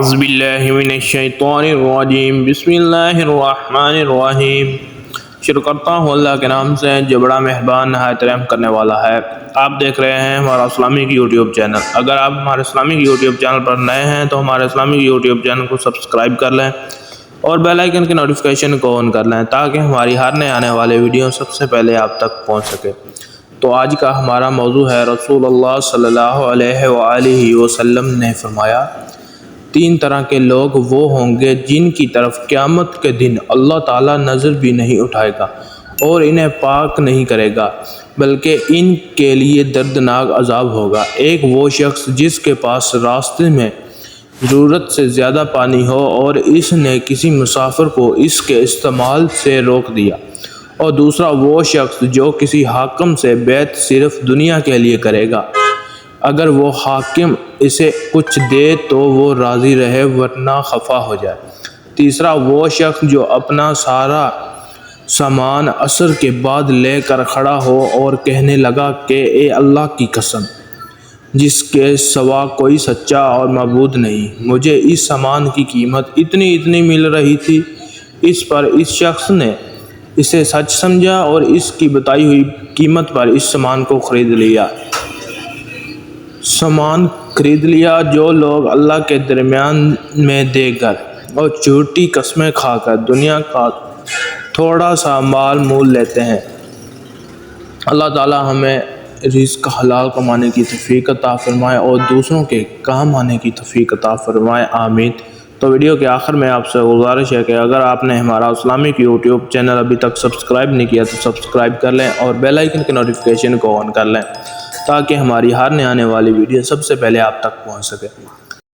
اعوذ باللہ من الشیطان الرجیم بسم اللہ الرحمن الرحیم۔ شروع کرتا ہوں اللہ کے نام سے جو بڑا مہربان نہایت رحم کرنے والا ہے۔ آپ دیکھ رہے ہیں ہمارا اسلامک یوٹیوب چینل۔ اگر آپ ہمارے اسلامک یوٹیوب چینل پر نئے ہیں تو ہمارے اسلامک یوٹیوب چینل کو سبسکرائب کر لیں اور بیل آئیکن کی نوٹیفیکیشن کو آن کر لیں تاکہ ہماری ہر نئے آنے والے ویڈیو سب سے پہلے آپ تک پہنچ سکے۔ تو آج کا ہمارا موضوع ہے رسول اللہ صلی اللہ علیہ وآلہ وسلم نے فرمایا 3 طرح کے لوگ وہ ہوں گے جن کی طرف قیامت کے دن اللہ تعالیٰ نظر بھی نہیں اٹھائے گا اور انہیں پاک نہیں کرے گا بلکہ ان کے لیے دردناک عذاب ہوگا۔ ایک وہ شخص جس کے پاس راستے میں ضرورت سے زیادہ پانی ہو اور اس نے کسی مسافر کو اس کے استعمال سے روک دیا، اور دوسرا وہ شخص جو کسی حاکم سے بیعت صرف دنیا کے لیے کرے گا، اگر وہ حاکم اسے کچھ دے تو وہ راضی رہے ورنہ خفا ہو جائے۔ تیسرا وہ شخص جو اپنا سارا سامان عصر کے بعد لے کر کھڑا ہو اور کہنے لگا کہ اے اللہ کی قسم جس کے سوا کوئی سچا اور معبود نہیں، مجھے اس سامان کی قیمت اتنی مل رہی تھی۔ اس پر اس شخص نے اسے سچ سمجھا اور اس کی بتائی ہوئی قیمت پر اس سامان کو خرید لیا۔ جو لوگ اللہ کے درمیان میں دے کر اور جھوٹی قسمیں کھا کر دنیا کا تھوڑا سا مال مول لیتے ہیں، اللہ تعالی ہمیں رزق حلال کمانے کی توفیق عطا فرمائے اور دوسروں کے کام آنے کی توفیق عطا فرمائے، آمین۔ تو ویڈیو کے آخر میں آپ سے گزارش ہے کہ اگر آپ نے ہمارا اسلامک یوٹیوب چینل ابھی تک سبسکرائب نہیں کیا تو سبسکرائب کر لیں اور بیل آئیکن کی نوٹیفیکیشن کو آن کر لیں تاکہ ہماری ہر نئے آنے والی ویڈیو سب سے پہلے آپ تک پہنچ سکے۔